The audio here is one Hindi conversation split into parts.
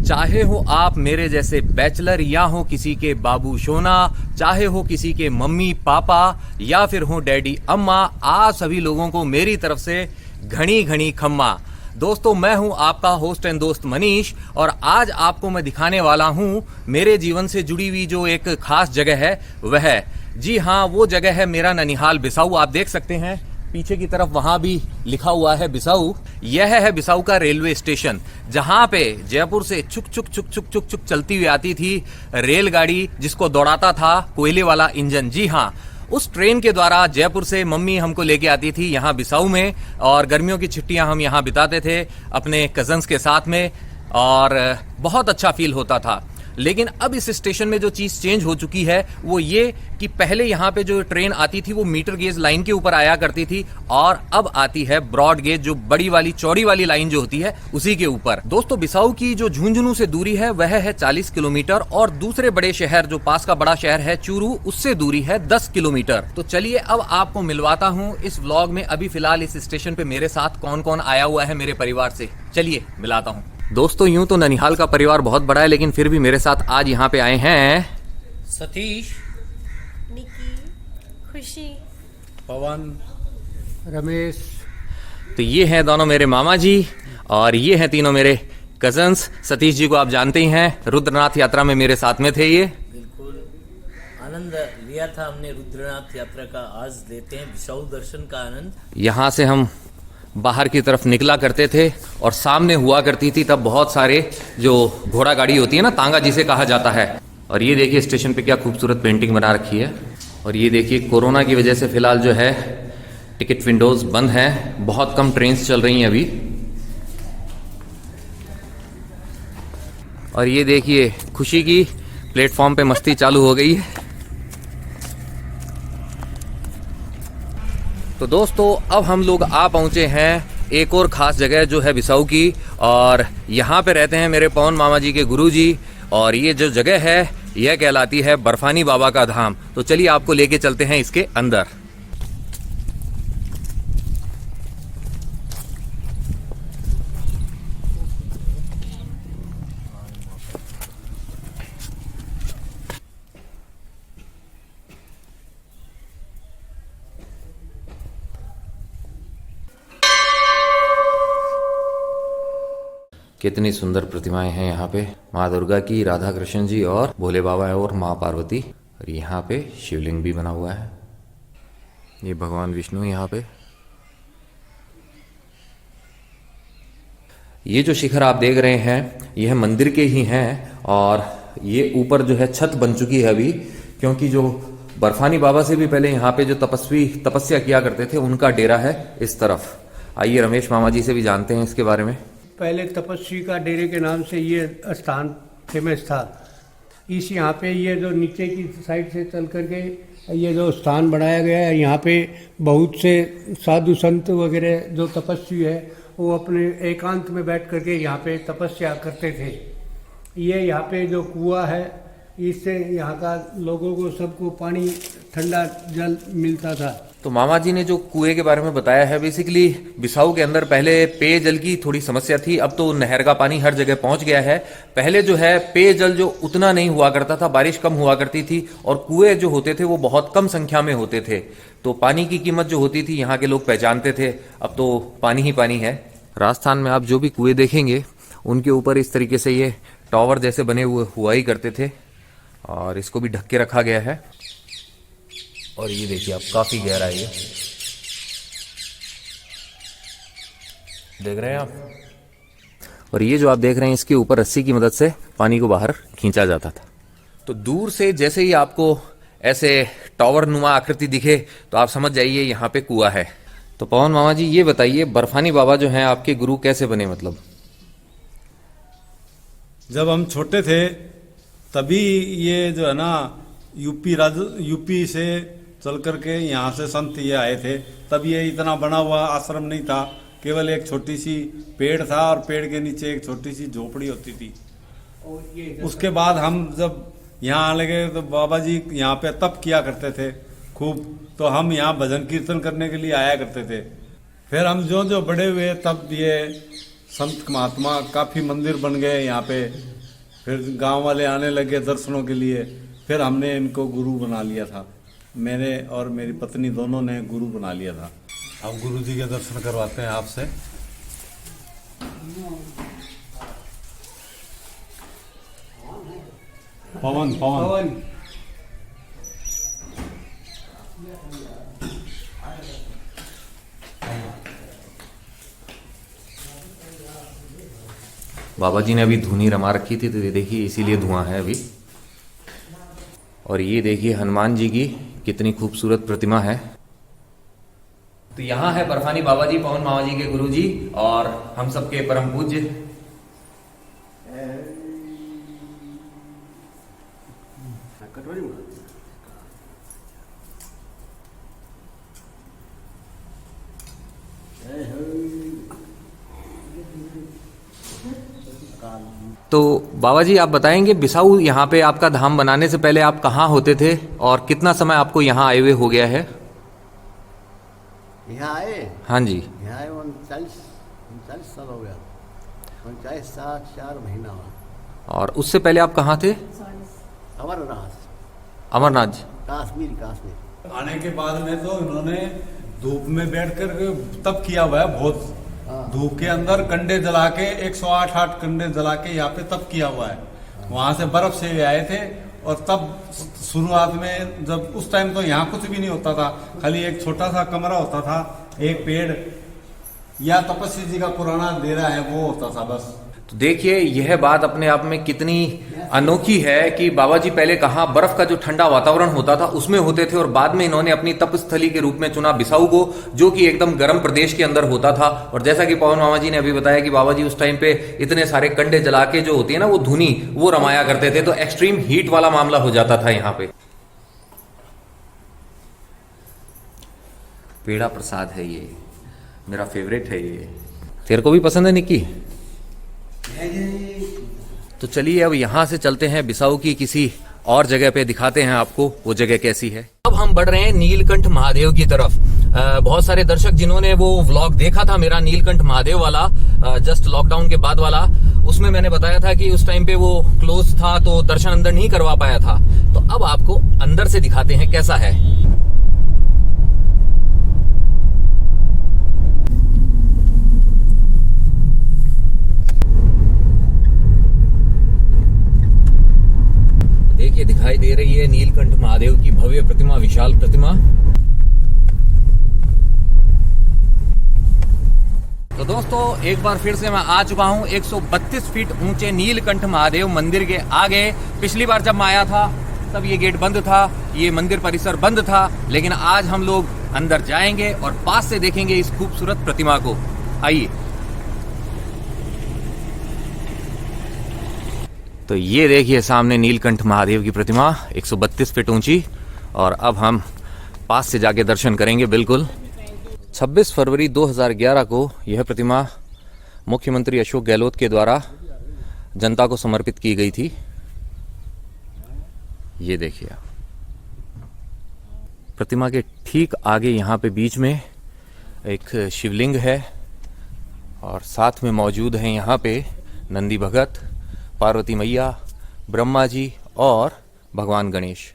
चाहे हो आप मेरे जैसे बैचलर या हो किसी के बाबू सोना, चाहे हो किसी के मम्मी पापा या फिर हो डैडी अम्मा, आप सभी लोगों को मेरी तरफ से घनी घनी खम्मा। दोस्तों, मैं हूं आपका होस्ट एंड दोस्त मनीष और आज आपको मैं दिखाने वाला हूं मेरे जीवन से जुड़ी हुई जो एक खास जगह है वह है, जी हाँ, वो जगह है मेरा ननिहाल बिसाऊ। आप देख सकते हैं पीछे की तरफ, वहां भी लिखा हुआ है बिसाऊ। यह है बिसाऊ का रेलवे स्टेशन, जहां पे जयपुर से चुक चुक चुक चुक चुक चुक चलती हुई आती थी रेलगाड़ी, जिसको दौड़ाता था कोयले वाला इंजन। जी हाँ, उस ट्रेन के द्वारा जयपुर से मम्मी हमको लेके आती थी यहाँ बिसाऊ में, और गर्मियों की छुट्टियां हम यहाँ बिताते थे अपने कजन्स के साथ में, और बहुत अच्छा फील होता था। लेकिन अब इस स्टेशन में जो चीज चेंज हो चुकी है वो ये कि पहले यहाँ पे जो ट्रेन आती थी वो मीटर गेज लाइन के ऊपर आया करती थी, और अब आती है ब्रॉड गेज, जो बड़ी वाली चौड़ी वाली लाइन जो होती है उसी के ऊपर। दोस्तों, बिसाऊ की जो झुंझुनू से दूरी है वह है 40 किलोमीटर, और दूसरे बड़े शहर जो पास का बड़ा शहर है चूरू, उससे दूरी है 10 किलोमीटर। तो चलिए अब आपको मिलवाता हूँ इस व्लॉग में अभी फिलहाल इस स्टेशन पे मेरे साथ कौन कौन आया हुआ है मेरे परिवार से। चलिए मिलाता हूँ। दोस्तों, यूं तो ननिहाल का परिवार बहुत बड़ा है, लेकिन फिर भी मेरे साथ आज यहाँ पे आए हैं सतीश, निकी, खुशी, पवन, रमेश। तो ये हैं दोनों मेरे मामा जी, और ये हैं तीनों मेरे कजन्स। सतीश जी को आप जानते ही हैं, रुद्रनाथ यात्रा में मेरे साथ में थे ये। बिल्कुल आनंद लिया था हमने रुद्रनाथ यात्रा का, आज लेते हैं बिसाऊ दर्शन का आनंद। यहाँ से हम बाहर की तरफ निकला करते थे और सामने हुआ करती थी तब बहुत सारे जो घोड़ा गाड़ी होती है ना, तांगा जिसे कहा जाता है। और ये देखिए स्टेशन पे क्या खूबसूरत पेंटिंग बना रखी है। और ये देखिए कोरोना की वजह से फिलहाल जो है टिकट विंडोज बंद हैं, बहुत कम ट्रेन्स चल रही हैं अभी। और ये देखिए खुशी की प्लेटफॉर्म पे मस्ती चालू हो गई है। तो दोस्तों, अब हम लोग आ पहुंचे हैं एक और खास जगह जो है बिसाऊ की, और यहाँ पे रहते हैं मेरे पवन मामा जी के गुरुजी, और ये जो जगह है यह कहलाती है बर्फानी बाबा का धाम। तो चलिए आपको लेके चलते हैं इसके अंदर। कितनी सुंदर प्रतिमाएं हैं यहाँ पे, माँ दुर्गा की, राधा कृष्ण जी और भोले बाबा और माँ पार्वती। और यहाँ पे शिवलिंग भी बना हुआ है, ये भगवान विष्णु यहाँ पे। ये जो शिखर आप देख रहे हैं यह मंदिर के ही हैं, और ये ऊपर जो है छत बन चुकी है अभी, क्योंकि जो बर्फानी बाबा से भी पहले यहाँ पे जो तपस्या किया करते थे उनका डेरा है इस तरफ। आइए रमेश मामा जी से भी जानते हैं इसके बारे में। पहले तपस्वी का डेरे के नाम से ये स्थान फेमस था। इस यहाँ पे ये जो नीचे की साइड से चल करके ये जो स्थान बनाया गया है, यहाँ पे बहुत से साधु संत वगैरह जो तपस्वी है वो अपने एकांत में बैठ करके यहाँ पे तपस्या करते थे। ये यहाँ पे जो कुआं है, इससे यहाँ का लोगों को सबको पानी, ठंडा जल मिलता था। तो मामा जी ने जो कुएं के बारे में बताया है, बेसिकली बिसाऊ के अंदर पहले पेयजल की थोड़ी समस्या थी, अब तो नहर का पानी हर जगह पहुंच गया है। पहले जो है पेयजल जो उतना नहीं हुआ करता था, बारिश कम हुआ करती थी, और कुएं जो होते थे वो बहुत कम संख्या में होते थे, तो पानी की कीमत जो होती थी यहाँ के लोग पहचानते थे। अब तो पानी ही पानी है। राजस्थान में आप जो भी कुएं देखेंगे उनके ऊपर इस तरीके से ये टावर जैसे बने हुआ ही करते थे, और इसको भी ढक के रखा गया है। और ये देखिए आप, काफी गहराई है, देख रहे हैं आप। और ये जो आप देख रहे हैं इसके ऊपर रस्सी की मदद से पानी को बाहर खींचा जाता था। तो दूर से जैसे ही आपको ऐसे टावर नुमा आकृति दिखे तो आप समझ जाइए यहाँ पे कुआं है। तो पवन मामा जी ये बताइए, बर्फानी बाबा जो हैं आपके गुरु कैसे बने? मतलब जब हम छोटे थे तभी ये जो है ना यूपी से चल करके यहाँ से संत ये आए थे, तब ये इतना बना हुआ आश्रम नहीं था, केवल एक छोटी सी पेड़ था और पेड़ के नीचे एक छोटी सी झोपड़ी होती थी। उसके बाद हम जब यहाँ आने लगे तो बाबा जी यहाँ पे तप किया करते थे खूब, तो हम यहाँ भजन कीर्तन करने के लिए आया करते थे। फिर हम जो बड़े हुए तब ये संत महात्मा काफ़ी मंदिर बन गए यहाँ पे, फिर गांव वाले आने लगे दर्शनों के लिए, फिर हमने इनको गुरु बना लिया था। मैंने और मेरी पत्नी दोनों ने गुरु बना लिया था। अब गुरु जी के दर्शन करवाते हैं आपसे। पवन पवन बाबा जी ने अभी धुनी रमा रखी थी, तो ये देखिए इसीलिए धुआं है अभी। और ये देखिए हनुमान जी की कितनी खूबसूरत प्रतिमा है। तो यहाँ है बर्फानी बाबा जी, पवन मामा जी के गुरु जी, और हम सबके परम पूज्य तो बाबा जी आप बताएंगे बिसाऊ यहाँ पे आपका धाम बनाने से पहले आप कहाँ होते थे और कितना समय आपको यहाँ आए हुए हो गया है? यहाँ आए हाँ जी। यहाँ आए 39 साल हो गया, 39 साल 4 महीना हुआ। और उससे पहले आप कहाँ थे? अमरनाथ जी। कश्मीर। आने के बाद में तो इन्होंने धूप में बैठकर तब किया हुआ है बहुत। धूप के अंदर कंडे जला के 108 कंडे जला के यहाँ पे तब किया हुआ है। वहां से बर्फ से आए थे, और तब शुरुआत में जब उस टाइम तो यहाँ कुछ भी नहीं होता था, खाली एक छोटा सा कमरा होता था, एक पेड़ या तपस्वी जी का पुराना डेरा है वो होता था बस। तो देखिए यह बात अपने आप में कितनी अनोखी है कि बाबा जी पहले कहाँ बर्फ का जो ठंडा वातावरण होता था उसमें होते थे, और बाद में इन्होंने अपनी तपस्थली के रूप में चुना बिसाऊ को, जो कि एकदम गर्म प्रदेश के अंदर होता था। और जैसा कि पवन मामा जी ने अभी बताया कि बाबा जी उस टाइम पे इतने सारे कंडे जला के जो होती है ना वो धुनी वो रमाया करते थे, तो एक्सट्रीम हीट वाला मामला हो जाता था यहाँ पे। पेड़ा प्रसाद है ये, मेरा फेवरेट है ये। तेरे को भी पसंद है निक्की? तो चलिए अब यहाँ से चलते हैं बिसाऊ की किसी और जगह पे, दिखाते हैं आपको वो जगह कैसी है। अब हम बढ़ रहे हैं नीलकंठ महादेव की तरफ। बहुत सारे दर्शक जिन्होंने वो व्लॉग देखा था मेरा नीलकंठ महादेव वाला, जस्ट लॉकडाउन के बाद वाला, उसमें मैंने बताया था कि उस टाइम पे वो क्लोज था तो दर्शन अंदर नहीं करवा पाया था। तो अब आपको अंदर से दिखाते हैं कैसा है। देखिए दिखाई दे रही है नीलकंठ महादेव की भव्य प्रतिमा, विशाल प्रतिमा। तो दोस्तों एक बार फिर से मैं आ चुका हूं 132 फीट ऊंचे नीलकंठ महादेव मंदिर के आगे। पिछली बार जब मैं आया था तब ये गेट बंद था, ये मंदिर परिसर बंद था, लेकिन आज हम लोग अंदर जाएंगे और पास से देखेंगे इस खूबसूरत प्रतिमा को। आइए। तो ये देखिए सामने नीलकंठ महादेव की प्रतिमा 132 फीट ऊंची, और अब हम पास से जाके दर्शन करेंगे। बिल्कुल 26 फरवरी 2011 को यह प्रतिमा मुख्यमंत्री अशोक गहलोत के द्वारा जनता को समर्पित की गई थी। ये देखिए आप, प्रतिमा के ठीक आगे यहाँ पे बीच में एक शिवलिंग है, और साथ में मौजूद है यहाँ पे नंदी भगत, पार्वती मैया, ब्रह्मा जी और भगवान गणेश।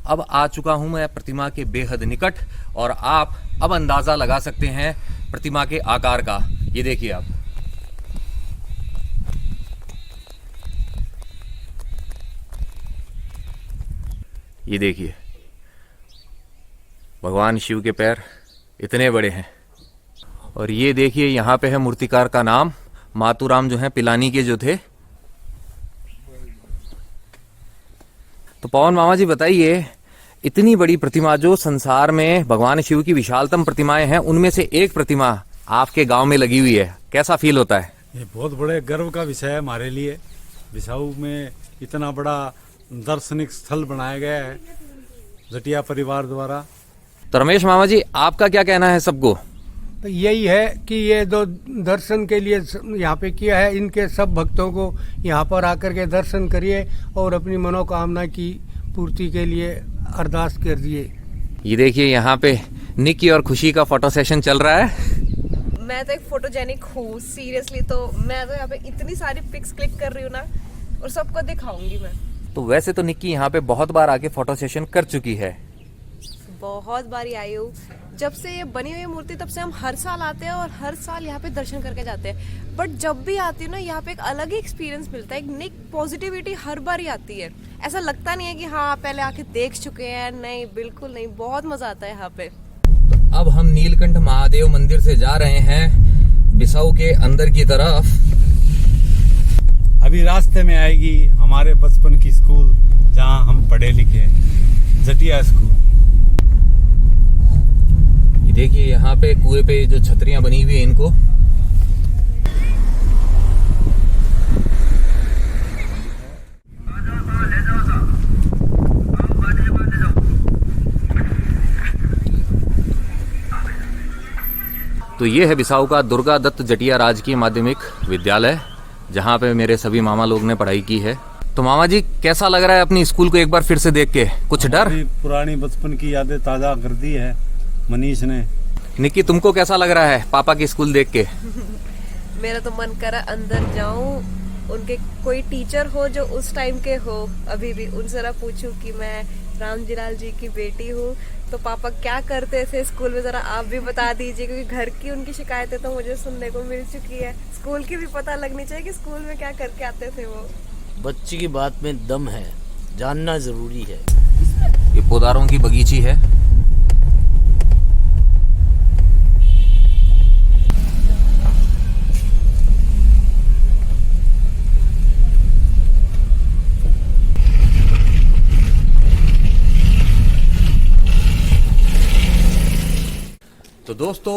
अब आ चुका हूं मैं प्रतिमा के बेहद निकट, और आप अब अंदाजा लगा सकते हैं प्रतिमा के आकार का। ये देखिए आप, ये देखिए भगवान शिव के पैर इतने बड़े हैं। और ये देखिए यहाँ पे है मूर्तिकार का नाम, मातूराम जो है पिलानी के जो थे। तो पवन मामा जी बताइए, इतनी बड़ी प्रतिमा जो संसार में भगवान शिव की विशालतम प्रतिमाएं हैं, उनमें से एक प्रतिमा आपके गांव में लगी हुई है, कैसा फील होता है? ये बहुत बड़े गर्व का विषय है हमारे लिए। बिसाऊ में इतना बड़ा दार्शनिक स्थल बनाया गया है जटिया परिवार द्वारा। तो रमेश मामा जी, आपका क्या कहना है सबको? तो यही है कि ये जो दर्शन के लिए यहाँ पे किया है, इनके सब भक्तों को यहाँ पर आकर के दर्शन करिए और अपनी मनोकामना की पूर्ति के लिए अरदास कर दिए। ये देखिए यहाँ पे निक्की और खुशी का फोटो सेशन चल रहा है। मैं तो एक फोटोजेनिक हूँ सीरियसली, तो मैं तो यहाँ पे इतनी सारी पिक्स क्लिक कर रही हूँ ना, और सबको दिखाऊंगी मैं। तो वैसे तो निक्की यहाँ पे बहुत बार आके फोटो सेशन कर चुकी है। बहुत बारी आई हूँ, जब से ये बनी हुई मूर्ति तब से हम हर साल आते हैं और हर साल यहाँ पे दर्शन करके जाते हैं। बट जब भी आती हूँ ना, यहाँ पे एक अलग ही एक्सपीरियंस मिलता है, एक नई पॉजिटिविटी हर बार ही आती है। ऐसा लगता नहीं है कि हाँ पहले आके देख चुके हैं, नहीं बिल्कुल नहीं, बहुत मजा आता है यहाँ पे। तो अब हम नीलकंठ महादेव मंदिर से जा रहे हैं बिसाऊ के अंदर की तरफ। अभी रास्ते में आएगी हमारे बचपन की स्कूल जहाँ हम पढ़े लिखे हैं, जटिया स्कूल। ये देखिए यहाँ पे कुएं पे जो छतरियां बनी हुई है इनको। तो ये है बिसाऊ का दुर्गा दत्त जटिया राजकीय माध्यमिक विद्यालय, जहाँ पे मेरे सभी मामा लोग ने पढ़ाई की है। तो मामा जी, कैसा लग रहा है अपनी स्कूल को एक बार फिर से देख के? कुछ डर? पुरानी बचपन की यादें ताजा कर दी है मनीष ने। निक्की, तुमको कैसा लग रहा है पापा की स्कूल देख के? मेरा तो मन करा अंदर जाऊं, उनके कोई टीचर हो जो उस टाइम के हो, अभी भी उनसे जरा पूछूं कि मैं रामजीलाल जी की बेटी हूँ, तो पापा क्या करते थे स्कूल में, जरा आप भी बता दीजिए, क्योंकि घर की उनकी शिकायतें तो मुझे सुनने को मिल चुकी है। स्कूल की भी पता लगनी चाहिए कि स्कूल में क्या करके आते थे वो। बच्चे की बात में दम है, जानना जरूरी है। ये पौधारों की बगीची है। तो दोस्तों,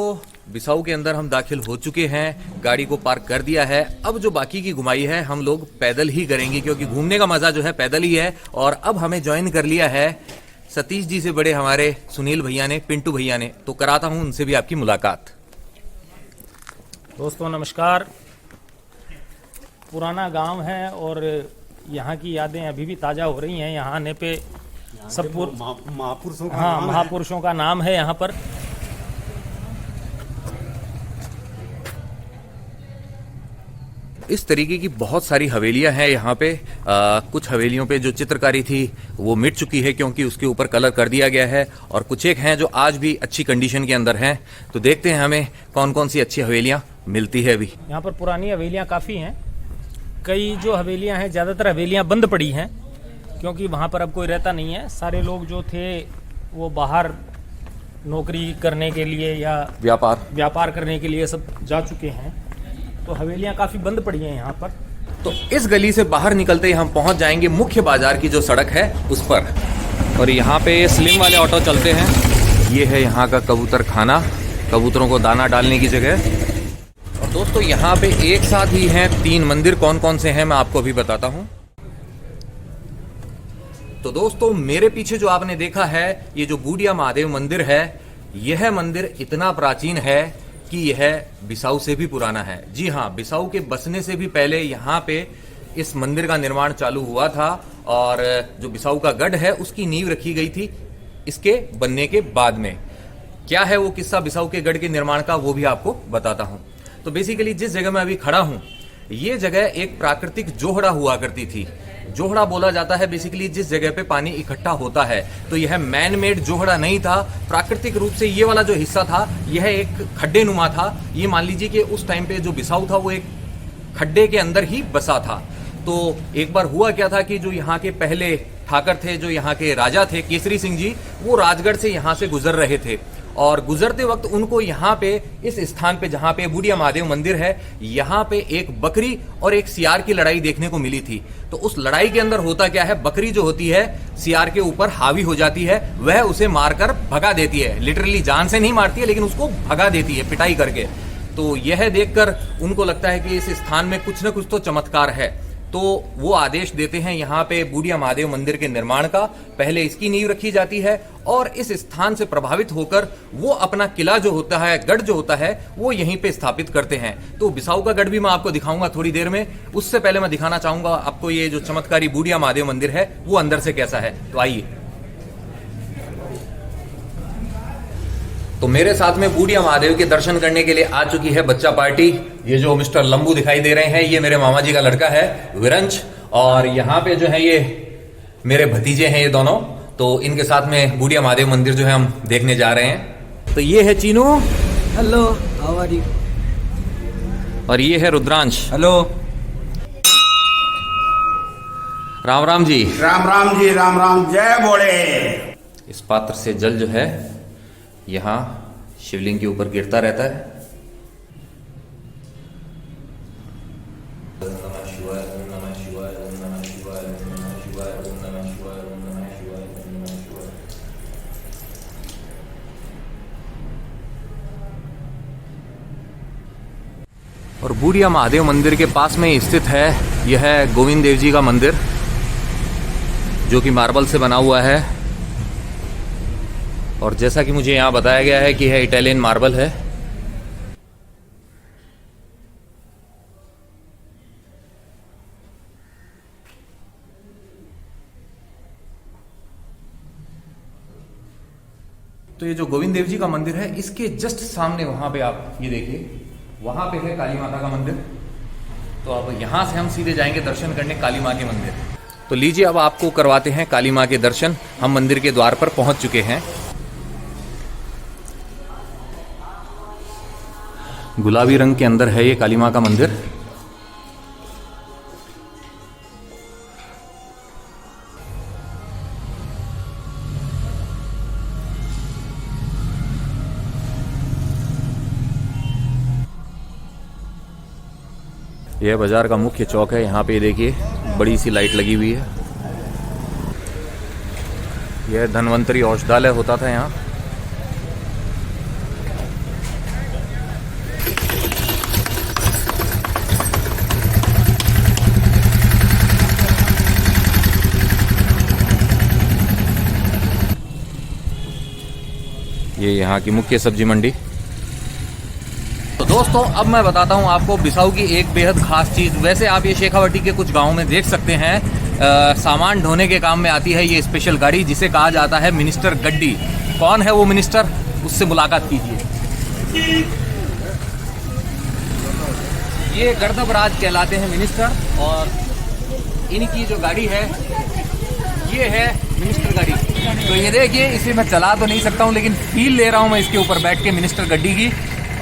बिसाऊ के अंदर हम दाखिल हो चुके हैं, गाड़ी को पार्क कर दिया है। अब जो बाकी की घुमाई है हम लोग पैदल ही करेंगे, क्योंकि घूमने का मजा जो है पैदल ही है। और अब हमें ज्वाइन कर लिया है सतीश जी से बड़े हमारे सुनील भैया ने, पिंटू भैया ने। तो कराता हूं उनसे भी आपकी मुलाकात। दोस्तों नमस्कार। पुराना गांव है और यहाँ की यादें अभी भी ताज़ा हो रही हैं। यहाँ आने पे सब महापुरुषों का हाँ महापुरुषों का नाम है यहाँ पर। इस तरीके की बहुत सारी हवेलियां हैं यहाँ पे। कुछ हवेलियों पे जो चित्रकारी थी वो मिट चुकी है, क्योंकि उसके ऊपर कलर कर दिया गया है, और कुछ एक हैं जो आज भी अच्छी कंडीशन के अंदर हैं। तो देखते हैं हमें कौन कौन सी अच्छी हवेलियां मिलती है अभी। यहाँ पर पुरानी हवेलियाँ काफ़ी हैं। कई जो हवेलियाँ हैं, ज़्यादातर हवेलियाँ बंद पड़ी हैं, क्योंकि वहाँ पर अब कोई रहता नहीं है। सारे लोग जो थे वो बाहर नौकरी करने के लिए या व्यापार करने के लिए सब जा चुके हैं। तो हवेलियाँ काफ़ी बंद पड़ी हैं यहाँ पर। तो इस गली से बाहर निकलते ही हम पहुंच जाएंगे मुख्य बाजार की जो सड़क है उस पर। और यहाँ पे स्लिम वाले ऑटो चलते हैं। ये है यहाँ का कबूतर खाना, कबूतरों को दाना डालने की जगह। और दोस्तों, यहाँ पे एक साथ ही हैं 3 मंदिर। कौन कौन से हैं मैं आपको अभी बताता हूँ। तो दोस्तों, मेरे पीछे जो आपने देखा है, ये जो बूढ़िया महादेव मंदिर है, यह मंदिर इतना प्राचीन है कि यह बिसाऊ से भी पुराना है। जी हाँ, बिसाऊ के बसने से भी पहले यहाँ पे इस मंदिर का निर्माण चालू हुआ था, और जो बिसाऊ का गढ़ है उसकी नींव रखी गई थी इसके बनने के बाद में। क्या है वो किस्सा बिसाऊ के गढ़ के निर्माण का, वो भी आपको बताता हूँ। तो बेसिकली जिस जगह मैं अभी खड़ा हूँ, ये जगह एक प्राकृतिक जोहड़ा हुआ करती थी। जोहड़ा बोला जाता है बेसिकली जिस जगह पे पानी इकट्ठा होता है। तो यह मैन मेड जोहड़ा नहीं था, प्राकृतिक रूप से ये वाला जो हिस्सा था यह एक खड्डे नुमा था। ये मान लीजिए कि उस टाइम पे जो बिसाऊ था वो एक खड्डे के अंदर ही बसा था। तो एक बार हुआ क्या था कि जो यहाँ के पहले ठाकर थे, जो यहाँ के राजा थे केसरी सिंह जी, वो राजगढ़ से यहाँ से गुजर रहे थे, और गुजरते वक्त उनको यहाँ पे इस स्थान पे जहाँ पे बूढ़िया महादेव मंदिर है, यहाँ पे एक बकरी और एक सियार की लड़ाई देखने को मिली थी। तो उस लड़ाई के अंदर होता क्या है, बकरी जो होती है सियार के ऊपर हावी हो जाती है, वह उसे मारकर भगा देती है। लिटरली जान से नहीं मारती है, लेकिन उसको भगा देती है पिटाई करके। तो यह देखकर उनको लगता है कि इस स्थान में कुछ न कुछ तो चमत्कार है। तो तो वो आदेश देते हैं यहाँ पे बूढ़िया महादेव मंदिर के निर्माण का। पहले इसकी नींव रखी जाती है और इस स्थान से प्रभावित होकर वो अपना किला जो होता है, गढ़ जो होता है, वो यहीं पे स्थापित करते हैं। तो बिसाऊ का गढ़ भी मैं आपको दिखाऊंगा थोड़ी देर में। उससे पहले मैं दिखाना चाहूंगा आपको ये जो चमत्कारी बूढ़िया महादेव मंदिर है वो अंदर से कैसा है। तो आइए। तो मेरे साथ में बूढ़िया महादेव के दर्शन करने के लिए आ चुकी है बच्चा पार्टी। ये जो मिस्टर लंबू दिखाई दे रहे हैं ये मेरे मामा जी का लड़का है विरंच, और यहाँ पे जो है ये मेरे भतीजे हैं ये दोनों। तो इनके साथ में बूढ़िया महादेव मंदिर जो है हम देखने जा रहे हैं। तो ये है Chinu, hello, how are you? और ये है रुद्रांश। हेलो। राम राम जी। राम राम जी, राम राम, जय बोले। इस पात्र से जल जो है यहाँ शिवलिंग के ऊपर गिरता रहता है। और बूढ़िया महादेव मंदिर के पास में स्थित है यह है गोविंद देव जी का मंदिर, जो कि मार्बल से बना हुआ है। और जैसा कि मुझे यहाँ बताया गया है कि यह इटालियन मार्बल है। तो ये जो गोविंद देव जी का मंदिर है, इसके जस्ट सामने वहां पे आप ये देखिए, वहां पे है काली माता का मंदिर। तो अब यहां से हम सीधे जाएंगे दर्शन करने काली मां के मंदिर। तो लीजिए अब आपको करवाते हैं काली मां के दर्शन। हम मंदिर के द्वार पर पहुंच चुके हैं। गुलाबी रंग के अंदर है ये काली मां का मंदिर। यह बाजार का मुख्य चौक है। यहाँ पे देखिए बड़ी सी लाइट लगी हुई है। यह धन्वंतरी औषधालय होता था यहाँ। ये यहाँ की मुख्य सब्जी मंडी। तो दोस्तों अब मैं बताता हूँ आपको बिसाऊ की एक बेहद खास चीज़। वैसे आप ये शेखावटी के कुछ गांवों में देख सकते हैं, सामान ढोने के काम में आती है ये स्पेशल गाड़ी, जिसे कहा जाता है मिनिस्टर गड्डी। कौन है वो मिनिस्टर, उससे मुलाकात कीजिए। ये गर्दभराज कहलाते हैं मिनिस्टर, और इनकी जो गाड़ी है ये है मिनिस्टर गाड़ी। तो ये देखिए, इसे मैं चला तो नहीं सकता हूँ, लेकिन फील ले रहा हूँ मैं इसके ऊपर बैठ के मिनिस्टर गड्डी की।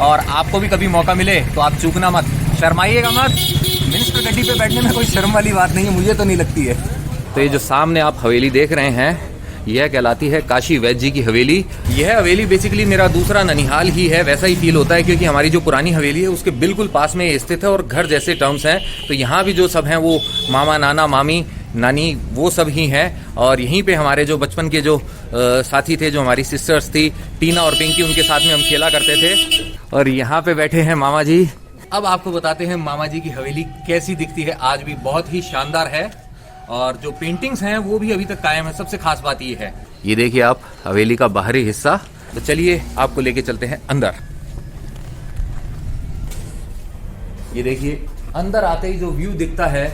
और आपको भी कभी मौका मिले तो आप चूकना मत, शर्माइएगा मत। मिनिस्टर गड्डी पे बैठने में कोई शर्म वाली बात नहीं है, मुझे तो नहीं लगती है। तो ये जो सामने आप हवेली देख रहे हैं, यह कहलाती है काशी वैद्य जी की हवेली। यह हवेली बेसिकली मेरा दूसरा ननिहाल ही है, वैसा ही फील होता है, क्योंकि हमारी जो पुरानी हवेली है उसके बिल्कुल पास में स्थित है और घर जैसे टर्म्स हैं। तो यहाँ भी जो सब हैं वो मामा, नाना, मामी, नानी, वो सब ही हैं। और यहीं पे हमारे जो बचपन के जो साथी थे, जो हमारी सिस्टर्स थी टीना और पिंकी, उनके साथ में हम खेला करते थे। और यहाँ पे बैठे हैं मामा जी। अब आपको बताते हैं मामा जी की हवेली कैसी दिखती है। आज भी बहुत ही शानदार है, और जो पेंटिंग्स हैं वो भी अभी तक कायम है। सबसे खास बात ये है, ये देखिए आप हवेली का बाहरी हिस्सा। तो चलिए आपको लेके चलते हैं अंदर। ये देखिए अंदर आते ही जो व्यू दिखता है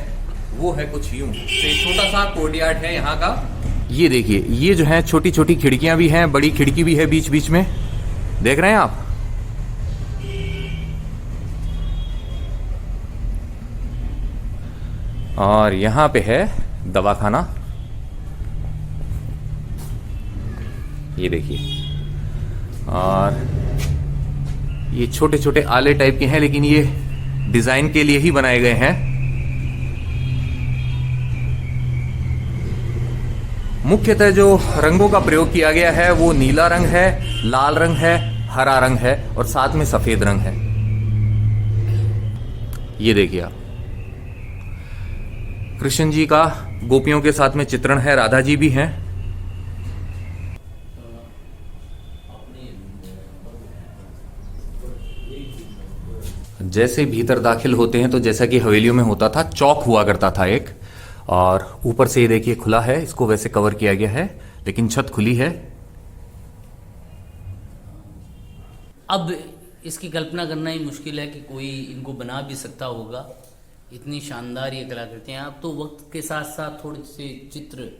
वो है कुछ यूं। तो एक छोटा सा कोर्टयार्ड है यहाँ का। ये देखिए, ये जो है छोटी छोटी खिड़कियां भी हैं, बड़ी खिड़की भी है बीच बीच में, देख रहे हैं आप। और यहाँ पे है दवाखाना, ये देखिए। और ये छोटे छोटे आले टाइप के हैं, लेकिन ये डिजाइन के लिए ही बनाए गए हैं। मुख्यतः जो रंगों का प्रयोग किया गया है वो नीला रंग है, लाल रंग है, हरा रंग है और साथ में सफेद रंग है। ये देखिए आप, कृष्ण जी का गोपियों के साथ में चित्रण है, राधा जी भी हैं। जैसे भीतर दाखिल होते हैं तो जैसा कि हवेलियों में होता था, चौक हुआ करता था एक, और ऊपर से ये देखिए खुला है, इसको वैसे कवर किया गया है लेकिन छत खुली है। अब इसकी कल्पना करना ही मुश्किल है कि कोई इनको बना भी सकता होगा, इतनी शानदार ये कलाकृतियाँ। अब तो वक्त के साथ साथ थोड़े से चित्र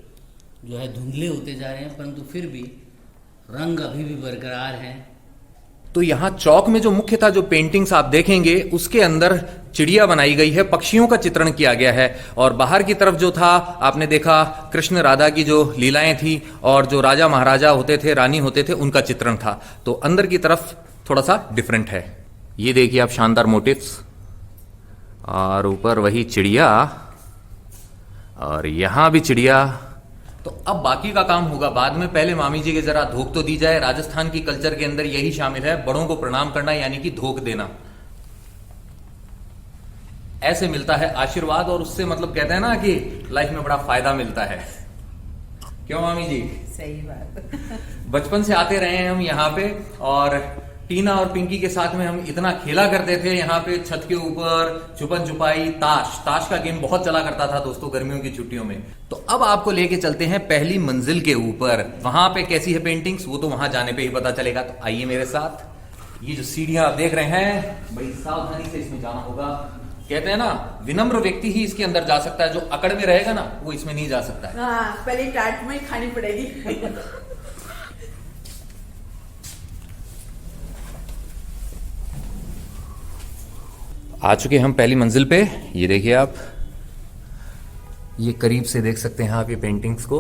जो है धुंधले होते जा रहे हैं, परंतु फिर भी रंग अभी भी बरकरार हैं। तो यहाँ चौक में जो मुख्य था, जो पेंटिंग्स आप देखेंगे उसके अंदर चिड़िया बनाई गई है, पक्षियों का चित्रण किया गया है। और बाहर की तरफ जो था आपने देखा कृष्ण राधा की जो लीलाएं थी और जो राजा महाराजा होते थे, रानी होते थे, उनका चित्रण था। तो अंदर की तरफ थोड़ा सा डिफरेंट है। ये देखिए आप शानदार मोटिव्स, और ऊपर वही चिड़िया, और यहां भी चिड़िया। तो अब बाकी का काम होगा बाद में, पहले मामी जी के जरा धोख तो दी जाए। राजस्थान की कल्चर के अंदर यही शामिल है, बड़ों को प्रणाम करना यानी कि धोख देना। ऐसे मिलता है आशीर्वाद, और उससे मतलब कहते हैं ना कि लाइफ में बड़ा फायदा मिलता है। क्यों मामी जी? सही बात। बचपन से आते रहे हैं हम यहाँ पे, और टीना और पिंकी के साथ में हम इतना खेला करते थे यहाँ पे छत के ऊपर, छुपन छुपाई, ताश का गेम बहुत चला करता था दोस्तों गर्मियों की छुट्टियों में। तो अब आपको लेके चलते हैं पहली मंजिल के ऊपर। वहां पे कैसी है पेंटिंग्स वो तो वहां जाने पे ही पता चलेगा। तो आइए मेरे साथ। ये जो सीढ़ियां आप देख रहे हैं, बड़ी सावधानी से इसमें जाना होगा। कहते हैं ना, विनम्र व्यक्ति ही इसके अंदर जा सकता है, जो अकड़ में रहेगा ना वो इसमें नहीं जा सकता है। हाँ, पहले टाट में खानी पड़ेगी। आ चुके हम पहली मंजिल पे। ये देखिए आप, ये करीब से देख सकते हैं आप ये पेंटिंग्स को।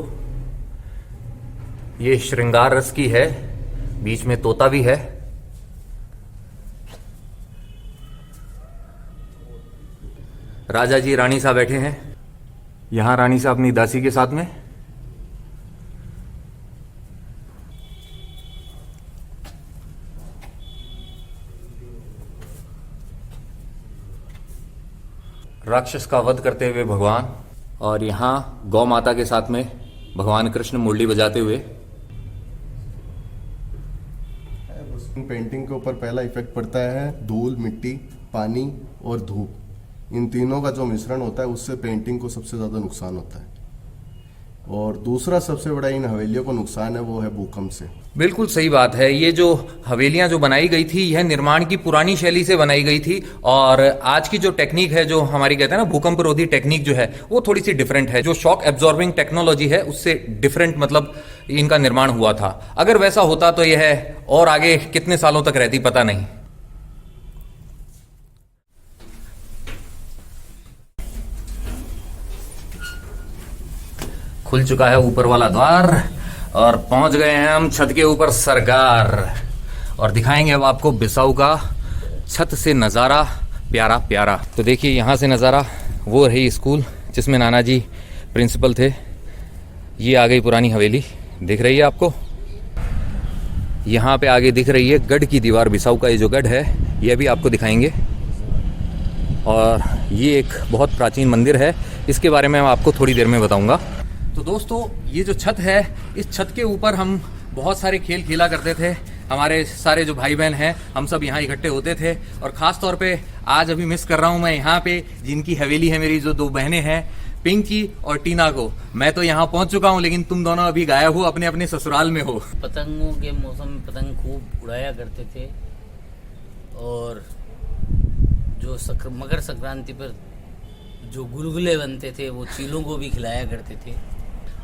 ये श्रृंगार रस की है, बीच में तोता भी है। राजा जी रानी साहब बैठे हैं, यहां रानी साहब अपनी दासी के साथ में। राक्षस का वध करते हुए भगवान, और यहां गौ माता के साथ में भगवान कृष्ण मुरली बजाते हुए। पेंटिंग के ऊपर पहला इफेक्ट पड़ता है धूल, मिट्टी, पानी और धूप। इन तीनों का जो मिश्रण होता है उससे पेंटिंग को सबसे ज़्यादा नुकसान होता है। और दूसरा सबसे बड़ा इन हवेलियों को नुकसान है वो है भूकंप से। बिल्कुल सही बात है। ये जो हवेलियां जो बनाई गई थी, यह निर्माण की पुरानी शैली से बनाई गई थी, और आज की जो टेक्निक है, जो हमारी कहते हैं ना भूकंप रोधी टेक्निक जो है, वो थोड़ी सी डिफरेंट है। जो शॉक एब्जॉर्बिंग टेक्नोलॉजी है उससे डिफरेंट मतलब इनका निर्माण हुआ था। अगर वैसा होता तो यह और आगे कितने सालों तक रहती पता नहीं। खुल चुका है ऊपर वाला द्वार, और पहुंच गए हैं हम छत के ऊपर सरकार, और दिखाएंगे अब आपको बिसाऊ का छत से नज़ारा प्यारा प्यारा। तो देखिए यहाँ से नज़ारा, वो रही स्कूल जिसमें नाना जी प्रिंसिपल थे। ये आ गई पुरानी हवेली, दिख रही है आपको। यहाँ पे आगे दिख रही है गढ़ की दीवार, बिसाऊ का ये जो गढ़ है ये भी आपको दिखाएंगे। और ये एक बहुत प्राचीन मंदिर है, इसके बारे में मैं आपको थोड़ी देर में बताऊंगा। तो दोस्तों ये जो छत है, इस छत के ऊपर हम बहुत सारे खेल खेला करते थे। हमारे सारे जो भाई बहन हैं हम सब यहाँ इकट्ठे होते थे, और ख़ास तौर पे आज अभी मिस कर रहा हूँ मैं यहाँ पे जिनकी हवेली है, मेरी जो दो बहनें हैं पिंकी और टीना को। मैं तो यहाँ पहुँच चुका हूँ, लेकिन तुम दोनों अभी गायब हो, अपने अपने ससुराल में हो। पतंगों के मौसम में पतंग खूब उड़ाया करते थे, और जो मकर संक्रांति पर जो गुलगुले बनते थे वो चीलों को भी खिलाया करते थे।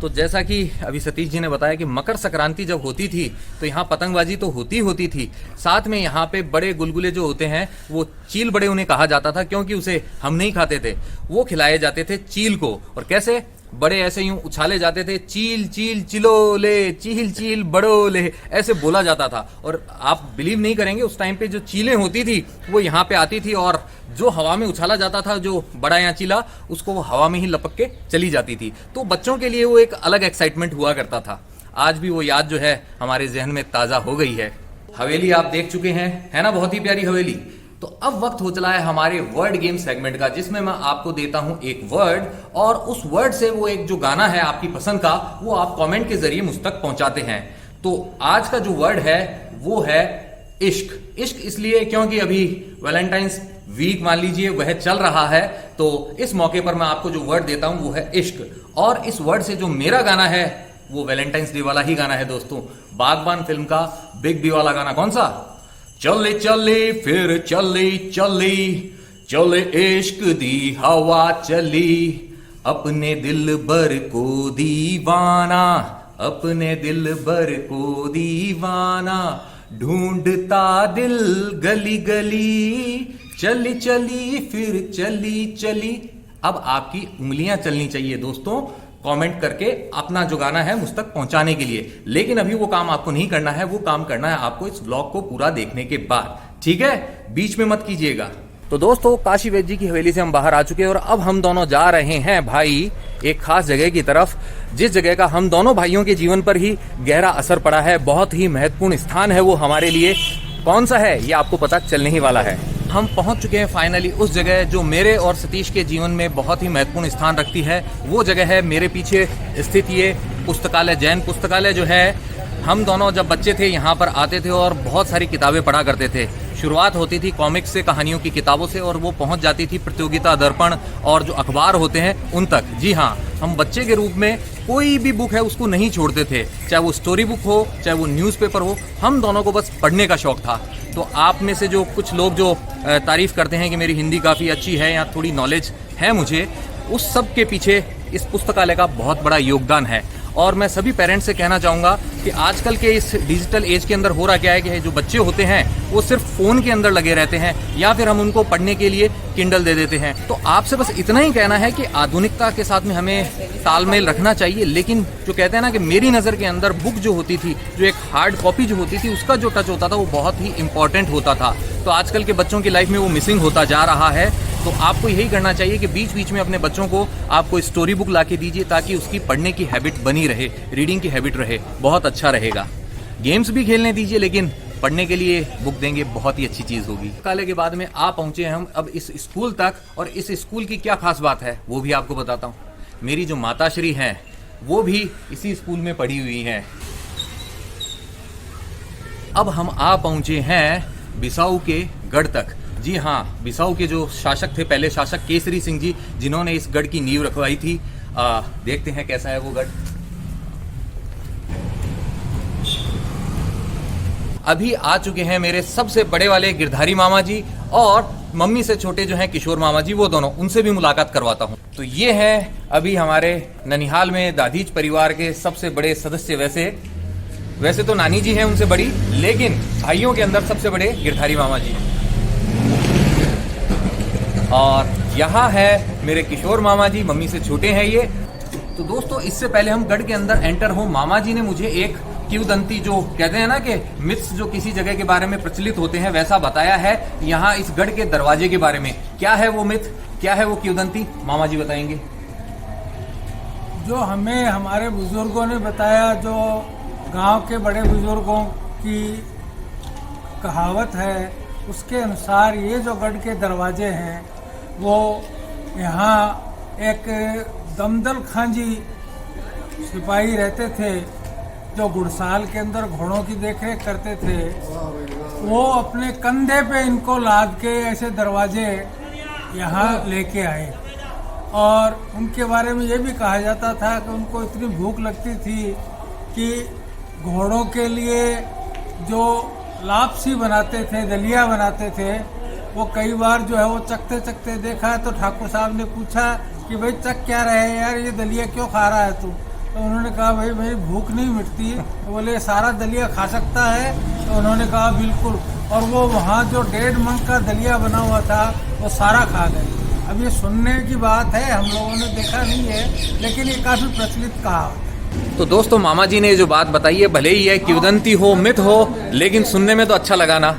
तो जैसा कि अभी सतीश जी ने बताया कि मकर संक्रांति जब होती थी तो यहाँ पतंगबाजी तो होती थी, साथ में यहाँ पे बड़े गुलगुले जो होते हैं वो चील बड़े उन्हें कहा जाता था, क्योंकि उसे हम नहीं खाते थे, वो खिलाए जाते थे चील को। और कैसे बड़े ऐसे यूं उछाले जाते थे, चील चील चिलोले, चील चील बड़ोले, ऐसे बोला जाता था। और आप बिलीव नहीं करेंगे, उस टाइम पे जो चीलें होती थी वो यहाँ पे आती थी, और जो हवा में उछाला जाता था, जो बड़ा या चीला, उसको वो हवा में ही लपक के चली जाती थी। तो बच्चों के लिए वो एक अलग एक्साइटमेंट हुआ करता था। आज भी वो याद जो है हमारे जहन में ताज़ा हो गई है। हवेली आप देख चुके हैं, है ना, बहुत ही प्यारी हवेली। तो अब वक्त हो चला है हमारे वर्ड गेम सेगमेंट का, जिसमें मैं आपको देता हूं एक वर्ड, और उस वर्ड से वो एक जो गाना है आपकी पसंद का, वो आप कमेंट के जरिए मुझ तक पहुंचाते हैं। तो आज का जो वर्ड है वो है इश्क। इश्क इसलिए क्योंकि अभी वैलेंटाइंस वीक मान लीजिए वह चल रहा है, तो इस मौके पर मैं आपको जो वर्ड देता हूं वो है इश्क। और इस वर्ड से जो मेरा गाना है वो वैलेंटाइंस डे वाला ही गाना है दोस्तों, बागबान फिल्म का बिग बी वाला गाना। कौन सा? चले चले फिर चले चले चले इश्क दी हवा चली, अपने दिल भर को दीवाना, अपने दिल भर को दीवाना, ढूंढता दिल गली गली, चली चली फिर चली चली। अब आपकी उंगलियां चलनी चाहिए दोस्तों कमेंट करके अपना जो गाना है मुझ तक पहुंचाने के लिए। लेकिन अभी वो काम आपको नहीं करना है, वो काम करना है आपको इस व्लॉग को पूरा देखने के बाद, ठीक है? बीच में मत कीजिएगा। तो दोस्तों काशी वैद्य जी की हवेली से हम बाहर आ चुके हैं और अब हम दोनों जा रहे हैं भाई एक खास जगह की तरफ, जिस जगह का हम दोनों भाइयों के जीवन पर ही गहरा असर पड़ा है। बहुत ही महत्वपूर्ण स्थान है वो हमारे लिए। कौन सा है ये आपको पता चलने ही वाला है। हम पहुंच चुके हैं फाइनली उस जगह जो मेरे और सतीश के जीवन में बहुत ही महत्वपूर्ण स्थान रखती है। वो जगह है मेरे पीछे स्थित ये पुस्तकालय, जैन पुस्तकालय जो है। हम दोनों जब बच्चे थे यहाँ पर आते थे और बहुत सारी किताबें पढ़ा करते थे। शुरुआत होती थी कॉमिक्स से, कहानियों की किताबों से, और वो पहुंच जाती थी प्रतियोगिता, दर्पण और जो अखबार होते हैं उन तक। जी हाँ, हम बच्चे के रूप में कोई भी बुक है उसको नहीं छोड़ते थे, चाहे वो स्टोरी बुक हो, चाहे वो न्यूज़पेपर हो। हम दोनों को बस पढ़ने का शौक था। तो आप में से जो कुछ लोग जो तारीफ करते हैं कि मेरी हिंदी काफ़ी अच्छी है या थोड़ी नॉलेज है मुझे, उस सब के पीछे इस पुस्तकालय का बहुत बड़ा योगदान है। और मैं सभी पेरेंट्स से कहना चाहूँगा कि आजकल के इस डिजिटल एज के अंदर हो रहा क्या है कि जो बच्चे होते हैं वो सिर्फ फ़ोन के अंदर लगे रहते हैं, या फिर हम उनको पढ़ने के लिए किंडल दे देते हैं। तो आपसे बस इतना ही कहना है कि आधुनिकता के साथ में हमें तालमेल रखना चाहिए। लेकिन जो कहते हैं ना कि मेरी नज़र के अंदर बुक जो होती थी, जो एक हार्ड कॉपी जो होती थी, उसका जो टच होता था वो बहुत ही इंपॉर्टेंट होता था। तो आजकल के बच्चों की लाइफ में वो मिसिंग होता जा रहा है। तो आपको यही करना चाहिए कि बीच बीच में अपने बच्चों को आप कोई स्टोरी बुक ला के दीजिए, ताकि उसकी पढ़ने की हैबिट बनी रहे, रीडिंग की हैबिट रहे, बहुत अच्छा रहेगा। गेम्स भी खेलने दीजिए, लेकिन पढ़ने के लिए बुक देंगे, बहुत ही अच्छी चीज़ होगी। पुस्तकालय के बाद में आ पहुंचे हैं हम अब इस स्कूल तक, और इस स्कूल की क्या खास बात है वो भी आपको बताता हूँ। मेरी जो माताश्री हैं वो भी इसी स्कूल में पढ़ी हुई हैं। अब हम आ पहुंचे हैं बिसाऊ के गढ़ तक। जी हाँ, बिसाऊ के जो शासक थे, पहले शासक केसरी सिंह जी, जिन्होंने इस गढ़ की नींव रखवाई थी। देखते हैं कैसा है वो गढ़। अभी आ चुके हैं मेरे सबसे बड़े वाले गिरधारी मामा जी, और मम्मी से छोटे जो हैं किशोर मामा जी, वो दोनों, उनसे भी मुलाकात करवाता हूँ। तो ये हैं अभी हमारे ननिहाल में दादीज परिवार के सबसे बड़े सदस्य। वैसे तो नानी जी हैं उनसे बड़ी, लेकिन भाइयों के अंदर सबसे बड़े गिरधारी मामा जी हैं। और यहाँ है मेरे किशोर मामा जी, मम्मी से छोटे हैं ये। तो दोस्तों इससे पहले हम गढ़ के अंदर एंटर हो, मामा जी ने मुझे एक किंवदंती, जो कहते हैं ना कि मिथ्स जो किसी जगह के बारे में प्रचलित होते हैं, वैसा बताया है यहाँ इस गढ़ के दरवाजे के बारे में। क्या है वो मिथ, क्या है वो किंवदंती, मामा जी बताएंगे। जो हमें हमारे बुजुर्गों ने बताया, जो गांव के बड़े बुजुर्गों की कहावत है, उसके अनुसार ये जो गढ़ के दरवाजे हैं वो यहाँ एक दमदल खांजी सिपाही रहते थे, जो गुड़साल के अंदर घोड़ों की देखरेख करते थे। वो अपने कंधे पे इनको लाद के ऐसे दरवाजे यहाँ लेके आए। और उनके बारे में ये भी कहा जाता था कि उनको इतनी भूख लगती थी कि घोड़ों के लिए जो लापसी बनाते थे, दलिया बनाते थे, वो कई बार जो है वो चखते चखते देखा तो ठाकुर साहब ने पूछा कि भाई चख क्या रहे यार, ये दलिया क्यों खा रहा है तू? तो उन्होंने कहा भाई मेरी भूख नहीं मिटती। तो बोले सारा दलिया खा सकता है? तो उन्होंने कहा बिल्कुल। और वो वहाँ जो 1.5 मन का दलिया बना हुआ था वो सारा खा गए। अब ये सुनने की बात है, हम लोगों ने देखा नहीं है, लेकिन ये काफ़ी प्रचलित कहावत है। तो दोस्तों मामा जी ने जो बात बताई है, भले ही है किंवदंती हो, मिथ हो, लेकिन सुनने में तो अच्छा लगा ना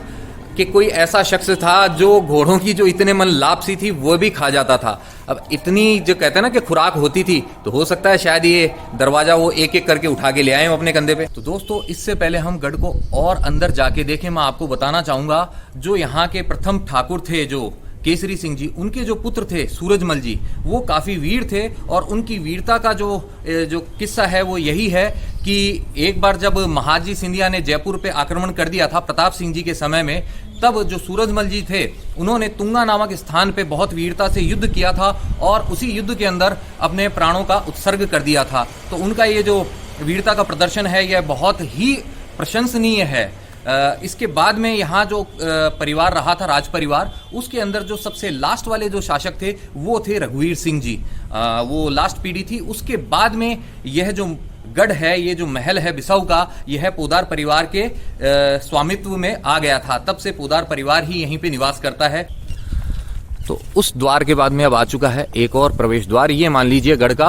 कि कोई ऐसा शख्स था जो घोड़ों की जो इतने मन लापसी थी वो भी खा जाता था। अब इतनी जो कहते हैं ना कि खुराक होती थी, तो हो सकता है शायद ये दरवाजा वो एक एक करके उठा के ले आए अपने कंधे पे। तो दोस्तों इससे पहले हम गढ़ को और अंदर जाके देखें, मैं आपको बताना चाहूंगा जो यहाँ के प्रथम ठाकुर थे, जो केसरी सिंह जी, उनके जो पुत्र थे सूरजमल जी, वो काफ़ी वीर थे। और उनकी वीरता का जो किस्सा है वो यही है कि एक बार जब महाजी सिंधिया ने जयपुर पे आक्रमण कर दिया था प्रताप सिंह जी के समय में, तब जो सूरजमल जी थे उन्होंने तुंगा नामक स्थान पे बहुत वीरता से युद्ध किया था और उसी युद्ध के अंदर अपने प्राणों का उत्सर्ग कर दिया था। तो उनका ये जो वीरता का प्रदर्शन है यह बहुत ही प्रशंसनीय है। इसके बाद में यहाँ जो परिवार रहा था, राज परिवार, उसके अंदर जो सबसे लास्ट वाले जो शासक थे वो थे रघुवीर सिंह जी। वो लास्ट पीढ़ी थी। उसके बाद में यह जो गढ़ है, ये जो महल है बिसाऊ का, यह पोदार परिवार के स्वामित्व में आ गया था। तब से पोदार परिवार ही यहीं पे निवास करता है। तो उस द्वार के बाद में अब आ चुका है एक और प्रवेश द्वार। ये मान लीजिए गढ़ का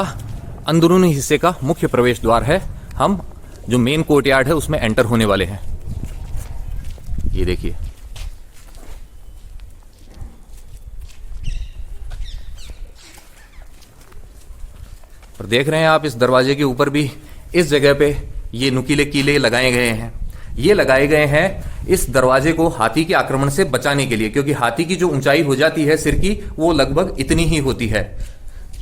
अंदरूनी हिस्से का मुख्य प्रवेश द्वार है। हम जो मेन कोर्टयार्ड है उसमें एंटर होने वाले हैं। ये देखिए, और देख रहे हैं आप इस दरवाजे के ऊपर भी इस जगह पे ये नुकीले कीले लगाए गए हैं। ये लगाए गए हैं इस दरवाजे को हाथी के आक्रमण से बचाने के लिए, क्योंकि हाथी की जो ऊंचाई हो जाती है सिर की वो लगभग इतनी ही होती है।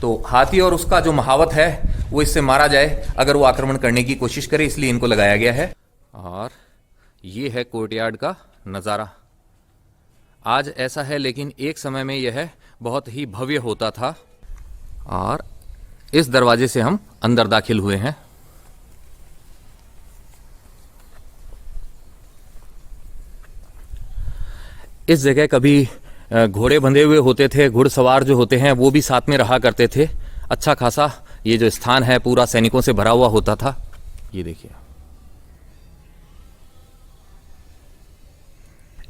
तो हाथी और उसका जो महावत है वो इससे मारा जाए अगर वो आक्रमण करने की कोशिश करे, इसलिए इनको लगाया गया है। और ये है कोर्टयार्ड का नज़ारा। आज ऐसा है, लेकिन एक समय में यह बहुत ही भव्य होता था। और इस दरवाजे से हम अंदर दाखिल हुए हैं। इस जगह कभी घोड़े बंधे हुए होते थे, घुड़सवार जो होते हैं वो भी साथ में रहा करते थे। अच्छा खासा ये जो स्थान है पूरा सैनिकों से भरा हुआ होता था। ये देखिए,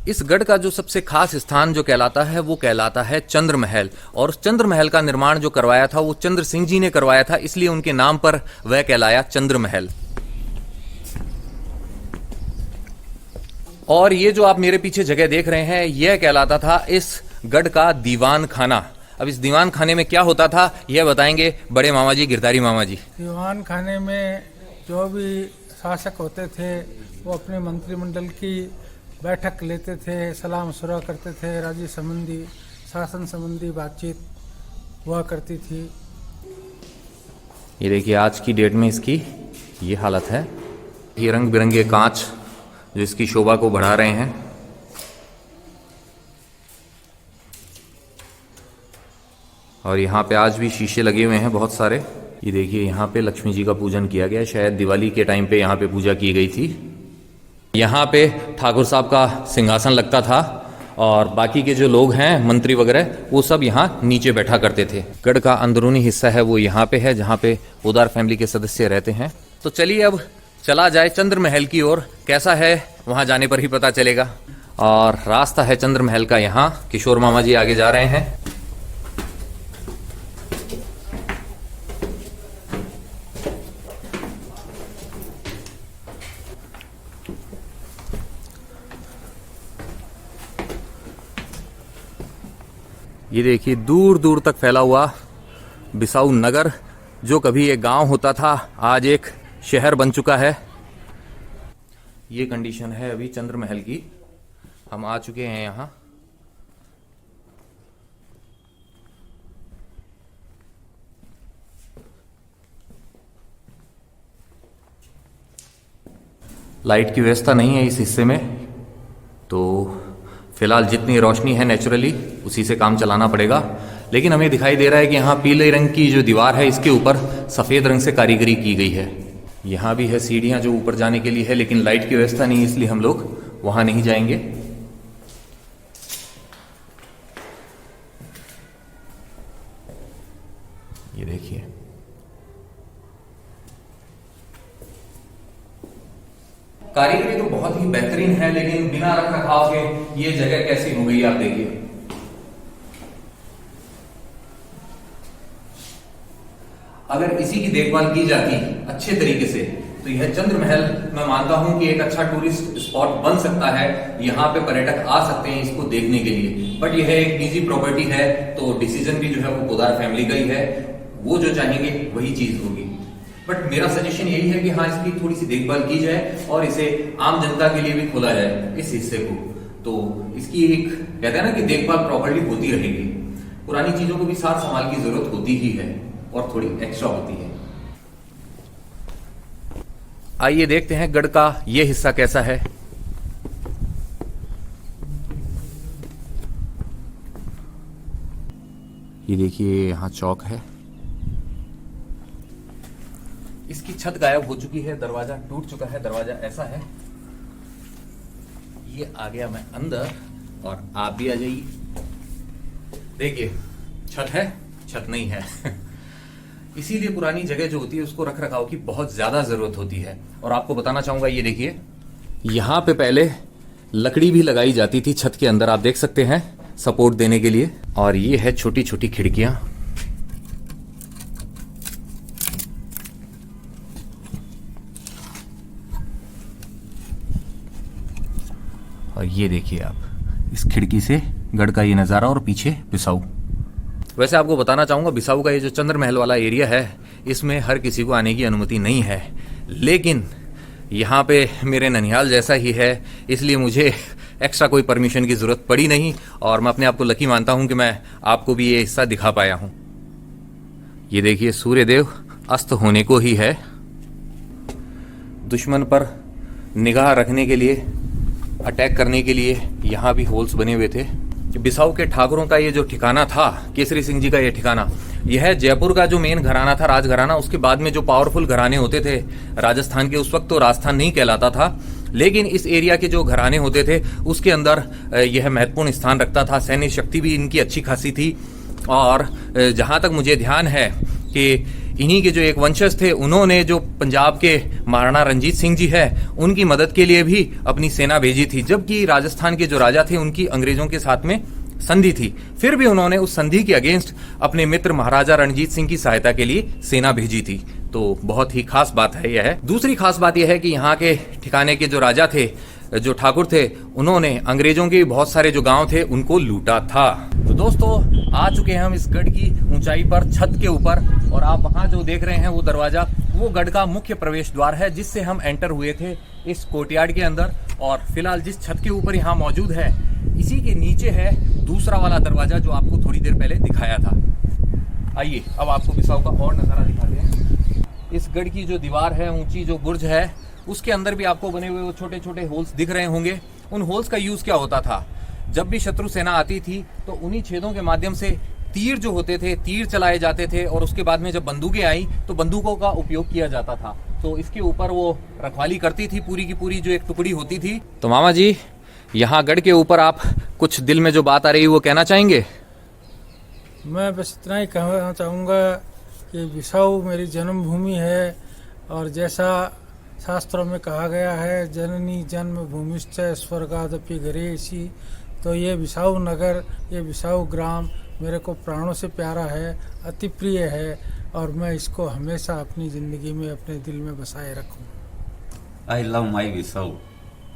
इस गढ़ का जो सबसे खास स्थान जो कहलाता है वो कहलाता है चंद्र महल। और उस चंद्र महल का निर्माण जो करवाया था वो चंद्र सिंह जी ने करवाया था, इसलिए उनके नाम पर वह कहलाया चंद्र महल। और ये जो आप मेरे पीछे जगह देख रहे हैं यह कहलाता था इस गढ़ का दीवान खाना। अब इस दीवान खाने में क्या होता था यह बताएंगे बड़े मामा जी, गिरधारी मामा जी। दीवान खाने में जो भी शासक होते थे वो अपने मंत्रिमंडल की बैठक लेते थे, सलाह मशवरा करते थे, राज्य संबंधी शासन संबंधी बातचीत हुआ करती थी। ये देखिए, आज की डेट में इसकी ये हालत है। ये रंग बिरंगे कांच जो इसकी शोभा को बढ़ा रहे हैं। और यहाँ पे आज भी शीशे लगे हुए हैं बहुत सारे। ये देखिए, यहाँ पे लक्ष्मी जी का पूजन किया गया, शायद दिवाली के टाइम पे यहाँ पे पूजा की गई थी। यहाँ पे ठाकुर साहब का सिंहासन लगता था और बाकी के जो लोग हैं मंत्री वगैरह वो सब यहाँ नीचे बैठा करते थे। गढ़ का अंदरूनी हिस्सा है वो यहाँ पे है जहाँ पे पोदार फैमिली के सदस्य रहते हैं। तो चलिए अब चला जाए चंद्र महल की ओर। कैसा है वहाँ जाने पर ही पता चलेगा। और रास्ता है चंद्र महल का। यहाँ किशोर मामा जी आगे जा रहे हैं। ये देखिए, दूर दूर तक फैला हुआ बिसाऊ नगर, जो कभी एक गांव होता था आज एक शहर बन चुका है। ये कंडीशन है अभी चंद्र महल की। हम आ चुके हैं यहाँ। लाइट की व्यवस्था नहीं है इस हिस्से में, तो फिलहाल जितनी रोशनी है नेचुरली उसी से काम चलाना पड़ेगा। लेकिन हमें दिखाई दे रहा है कि यहाँ पीले रंग की जो दीवार है इसके ऊपर सफ़ेद रंग से कारीगरी की गई है। यहाँ भी है सीढ़ियाँ जो ऊपर जाने के लिए है, लेकिन लाइट की व्यवस्था नहीं है इसलिए हम लोग वहाँ नहीं जाएंगे। ये देखिए, कारीगरी तो बहुत ही बेहतरीन है, लेकिन बिना रखरखाव के ये जगह कैसी हो गई आप देखिए। अगर इसी की देखभाल की जाती अच्छे तरीके से तो यह चंद्र महल मैं मानता हूं कि एक अच्छा टूरिस्ट स्पॉट बन सकता है। यहाँ पे पर्यटक आ सकते हैं इसको देखने के लिए। बट यह एक निजी प्रॉपर्टी है तो डिसीजन भी जो है वो पोदार फैमिली का ही है। वो जो चाहेंगे वही चीज होगी। बट मेरा सजेशन यही है कि हाँ, इसकी थोड़ी सी देखभाल की जाए और इसे आम जनता के लिए भी खोला जाए इस हिस्से को। तो इसकी एक कहते हैं ना कि देखभाल प्रॉपर्ली होती रहेगी। पुरानी चीजों को भी साथ संभाल की जरूरत होती ही है और थोड़ी एक्स्ट्रा होती है। आइए देखते हैं गढ़ का ये हिस्सा कैसा है। ये देखिए यहाँ चौक है, इसकी छत गायब हो चुकी है, दरवाजा टूट चुका है, दरवाजा ऐसा है। ये आ गया मैं अंदर और आप भी आ जाइए। देखिए छत है, छत नहीं है। इसीलिए पुरानी जगह जो होती है उसको रख रखाव की बहुत ज्यादा जरूरत होती है। और आपको बताना चाहूंगा, ये देखिए यहाँ पे पहले लकड़ी भी लगाई जाती थी छत के अंदर, आप देख सकते हैं, सपोर्ट देने के लिए। और ये है छोटी छोटी खिड़कियां। और ये देखिए आप इस खिड़की से गढ़ का ये नज़ारा और पीछे बिसाऊ। वैसे आपको बताना चाहूँगा, बिसाऊ का ये जो चंद्र महल वाला एरिया है, इसमें हर किसी को आने की अनुमति नहीं है। लेकिन यहाँ पे मेरे ननिहाल जैसा ही है, इसलिए मुझे एक्स्ट्रा कोई परमिशन की ज़रूरत पड़ी नहीं और मैं अपने आप को लकी मानता हूँ कि मैं आपको भी ये हिस्सा दिखा पाया हूँ। ये देखिए सूर्यदेव अस्त होने को ही है। दुश्मन पर निगाह रखने के लिए, अटैक करने के लिए यहाँ भी होल्स बने हुए थे। बिसाऊ के ठाकुरों का ये जो ठिकाना था, केसरी सिंह जी का ये ठिकाना, यह जयपुर का जो मेन घराना था, राजघराना, उसके बाद में जो पावरफुल घराने होते थे राजस्थान के, उस वक्त तो राजस्थान नहीं कहलाता था, लेकिन इस एरिया के जो घराने होते थे उसके अंदर यह महत्वपूर्ण स्थान रखता था। सैन्य शक्ति भी इनकी अच्छी खासी थी। और जहाँ तक मुझे ध्यान है कि इन्हीं के जो एक वंशज थे, उन्होंने जो पंजाब के महाराणा रंजीत सिंह जी है, उनकी मदद के लिए भी अपनी सेना भेजी थी। जबकि राजस्थान के जो राजा थे, उनकी अंग्रेजों के साथ में संधि थी, फिर भी उन्होंने उस संधि के अगेंस्ट अपने मित्र महाराजा रणजीत सिंह की सहायता के लिए सेना भेजी थी। तो बहुत ही खास बात है यह। दूसरी खास बात यह है कि यहाँ के ठिकाने के जो राजा थे, जो ठाकुर थे, उन्होंने अंग्रेजों के बहुत सारे जो गांव थे उनको लूटा था। तो दोस्तों आ चुके हैं हम इस गढ़ की ऊंचाई पर, छत के ऊपर, और आप वहां जो देख रहे हैं वो दरवाजा, वो गढ़ का मुख्य प्रवेश द्वार है जिससे हम एंटर हुए थे इस कोर्टयार्ड के अंदर। और फिलहाल जिस छत के ऊपर यहाँ मौजूद है, इसी के नीचे है दूसरा वाला दरवाजा जो आपको थोड़ी देर पहले दिखाया था। आइए अब आपको बिसाऊ का और नजारा दिखाते हैं। इस गढ़ की जो दीवार है, ऊंची जो बुर्ज है, उसके अंदर भी आपको बने हुए वो छोटे छोटे होल्स दिख रहे होंगे। उन होल्स का यूज क्या होता था, जब भी शत्रु सेना आती थी तो उन्हीं छेदों के माध्यम से तीर जो होते थे, तीर चलाए जाते थे। और उसके बाद में जब बंदूकें आई तो बंदूकों का उपयोग किया जाता था। तो इसके ऊपर वो रखवाली करती थी पूरी की पूरी जो एक टुकड़ी होती थी। तो मामा जी, यहाँ गढ़ के ऊपर आप कुछ दिल में जो बात आ रही है वो कहना चाहेंगे? मैं बस इतना ही कहना चाहूँगा कि बिसाऊ मेरी जन्मभूमि है, और जैसा शास्त्रों में कहा गया है, जननी जन्म भूमिश्च स्वर्गादपि गरेसी, तो ये बिसाऊ नगर, ये बिसाऊ ग्राम मेरे को प्राणों से प्यारा है, अति प्रिय है, और मैं इसको हमेशा अपनी ज़िंदगी में अपने दिल में बसाए रखूँ। I love my Bisau.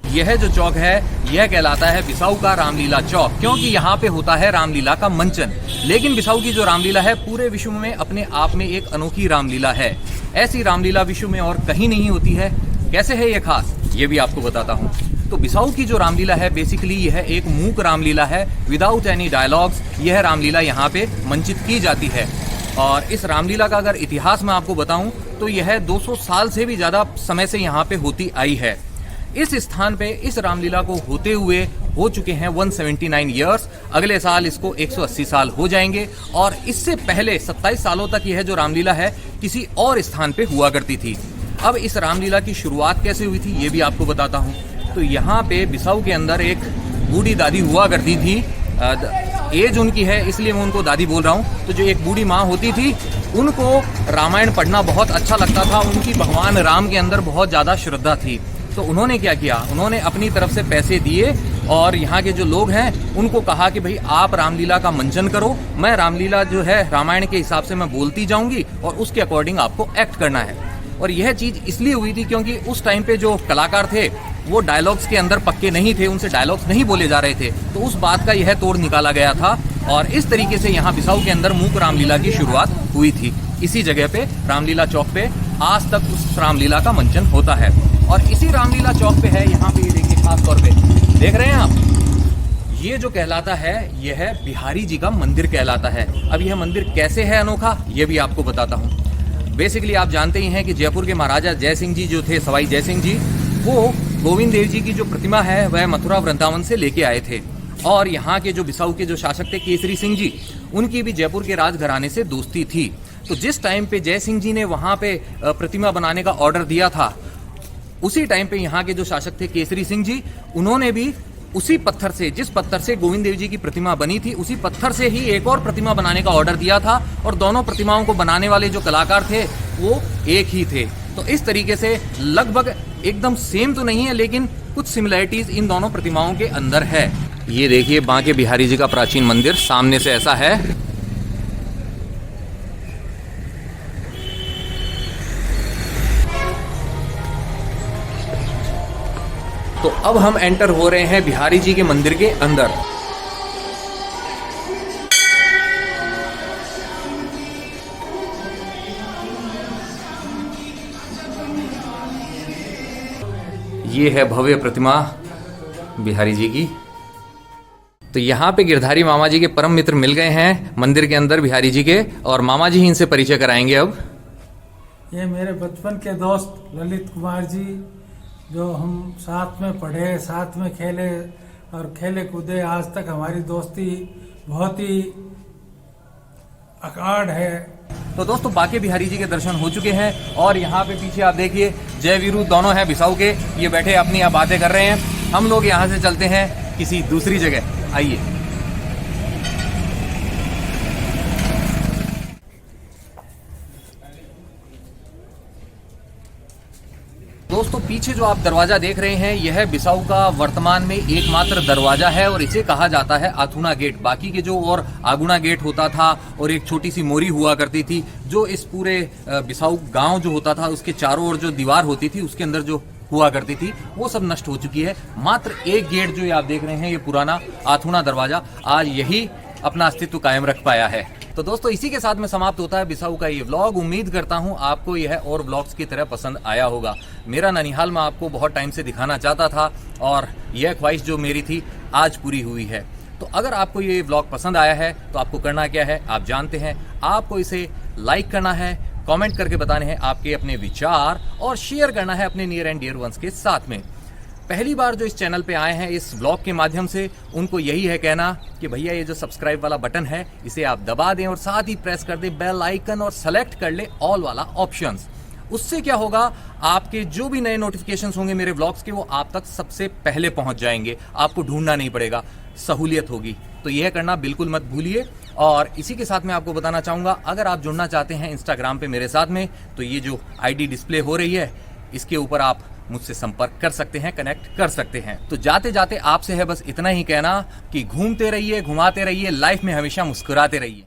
यह जो चौक है, यह कहलाता है बिसाऊ का रामलीला चौक, क्योंकि यहाँ पे होता है रामलीला का मंचन। लेकिन बिसाऊ की जो रामलीला है, पूरे विश्व में अपने आप में एक अनोखी रामलीला है। ऐसी रामलीला विश्व में और कहीं नहीं होती है। कैसे है ये खास, ये भी आपको बताता हूँ। तो बिसाऊ की जो रामलीला है, बेसिकली यह एक मूक रामलीला है, विदाउट एनी डायलॉग्स। यह रामलीला यहाँ पे मंचित की जाती है। और इस रामलीला का अगर इतिहास मैं आपको बताऊं तो यह 200 साल से भी ज्यादा समय से यहाँ पे होती आई है। इस स्थान पे इस रामलीला को होते हुए हो चुके हैं 179 ईयर्स। अगले साल इसको 180 साल हो जाएंगे। और इससे पहले 27 सालों तक यह जो रामलीला है किसी और स्थान पे हुआ करती थी। अब इस रामलीला की शुरुआत कैसे हुई थी ये भी आपको बताता हूँ। तो यहाँ पे बिसाऊ के अंदर एक बूढ़ी दादी हुआ करती थी। एज उनकी है इसलिए मैं उनको दादी बोल रहा हूँ। तो जो एक बूढ़ी माँ होती थी, उनको रामायण पढ़ना बहुत अच्छा लगता था। उनकी भगवान राम के अंदर बहुत ज़्यादा श्रद्धा थी। तो उन्होंने क्या किया, उन्होंने अपनी तरफ से पैसे दिए और यहाँ के जो लोग हैं उनको कहा कि भाई आप रामलीला का मंचन करो, मैं रामलीला जो है रामायण के हिसाब से मैं बोलती जाऊंगी और उसके अकॉर्डिंग आपको एक्ट करना है। और यह चीज़ इसलिए हुई थी क्योंकि उस टाइम पे जो कलाकार थे वो डायलॉग्स के अंदर पक्के नहीं थे, उनसे डायलॉग्स नहीं बोले जा रहे थे। तो उस बात का यह तोड़ निकाला गया था और इस तरीके से यहाँ बिसाऊ के अंदर मूक रामलीला की शुरुआत हुई थी। इसी जगह पे रामलीला चौक पे आज तक उस रामलीला का मंचन होता है। और इसी रामलीला चौक पे है यहाँ पे, ये देखिए खास तौर पे देख रहे हैं आप, ये जो कहलाता है यह है बिहारी जी का मंदिर कहलाता है। अब यह मंदिर कैसे है अनोखा ये भी आपको बताता हूँ। बेसिकली आप जानते ही हैं कि जयपुर के महाराजा जय सिंह जी जो थे, सवाई जय सिंह जी, वो गोविंद देव जी की जो प्रतिमा है वह मथुरा वृंदावन से लेके आए थे। और यहाँ के जो बिसाऊ के जो शासक थे केसरी सिंह जी, उनकी भी जयपुर के राजघराने से दोस्ती थी। तो जिस टाइम पे जय सिंह जी ने वहाँ पे प्रतिमा बनाने का ऑर्डर दिया था, उसी टाइम पे यहाँ के जो शासक थे केसरी सिंह जी, उन्होंने भी उसी पत्थर से, जिस पत्थर से गोविंद देव जी की प्रतिमा बनी थी, उसी पत्थर से ही एक और प्रतिमा बनाने का ऑर्डर दिया था। और दोनों प्रतिमाओं को बनाने वाले जो कलाकार थे वो एक ही थे। तो इस तरीके से लगभग एकदम सेम तो नहीं है, लेकिन कुछ सिमिलैरिटीज इन दोनों प्रतिमाओं के अंदर है। ये देखिए बांके बिहारी जी का प्राचीन मंदिर सामने से ऐसा है। तो अब हम एंटर हो रहे हैं बिहारी जी के मंदिर के अंदर। ये है भव्य प्रतिमा बिहारी जी की। तो यहाँ पे गिरधारी मामा जी के परम मित्र मिल गए हैं मंदिर के अंदर बिहारी जी के, और मामा जी ही इनसे परिचय कराएंगे। अब ये मेरे बचपन के दोस्त ललित कुमार जी, जो हम साथ में पढ़े, साथ में खेले और खेले कूदे, आज तक हमारी दोस्ती बहुत ही अकाढ़ है। तो दोस्तों बांके बिहारी जी के दर्शन हो चुके हैं, और यहाँ पे पीछे आप देखिए जय वीरू दोनों हैं बिसाऊ के, ये बैठे अपनी यहाँ बातें कर रहे हैं। हम लोग यहाँ से चलते हैं किसी दूसरी जगह, आइए। दोस्तों पीछे जो आप दरवाजा देख रहे हैं, यह बिसाऊ का वर्तमान में एकमात्र दरवाजा है, और इसे कहा जाता है आथुना गेट। बाकी के जो और आगुना गेट होता था और एक छोटी सी मोरी हुआ करती थी, जो इस पूरे बिसाऊ गांव जो होता था उसके चारों ओर जो दीवार होती थी उसके अंदर जो हुआ करती थी, वो सब नष्ट हो चुकी है। मात्र एक गेट जो ये आप देख रहे हैं, ये पुराना आथुना दरवाजा आज यही अपना अस्तित्व कायम रख पाया है। तो दोस्तों इसी के साथ में समाप्त होता है बिसाऊ का ये व्लॉग। उम्मीद करता हूँ आपको यह और व्लॉग्स की तरह पसंद आया होगा। मेरा ननिहाल मैं आपको बहुत टाइम से दिखाना चाहता था, और यह ख्वाहिश जो मेरी थी आज पूरी हुई है। तो अगर आपको ये व्लॉग पसंद आया है तो आपको करना क्या है, आप जानते हैं। आपको इसे लाइक करना है, कमेंट करके बताने हैं आपके अपने विचार, और शेयर करना है अपने नियर एंड डियर वंस के साथ में। पहली बार जो इस चैनल पे आए हैं इस व्लॉग के माध्यम से, उनको यही है कहना कि भैया ये जो सब्सक्राइब वाला बटन है इसे आप दबा दें, और साथ ही प्रेस कर दें बेल आइकन, और सेलेक्ट कर ले ऑल वाला ऑप्शंस। उससे क्या होगा, आपके जो भी नए नोटिफिकेशंस होंगे मेरे व्लॉग्स के, वो आप तक सबसे पहले पहुंच जाएंगे। आपको ढूंढना नहीं पड़ेगा, सहूलियत होगी। तो यह करना बिल्कुल मत भूलिए। और इसी के साथ मैं आपको बताना चाहूंगा, अगर आप जुड़ना चाहते हैं इंस्टाग्राम पे मेरे साथ में, तो ये जो आईडी डिस्प्ले हो रही है इसके ऊपर आप मुझसे संपर्क कर सकते हैं, कनेक्ट कर सकते हैं। तो जाते जाते आपसे है बस इतना ही कहना कि घूमते रहिए, घुमाते रहिए, लाइफ में हमेशा मुस्कुराते रहिए।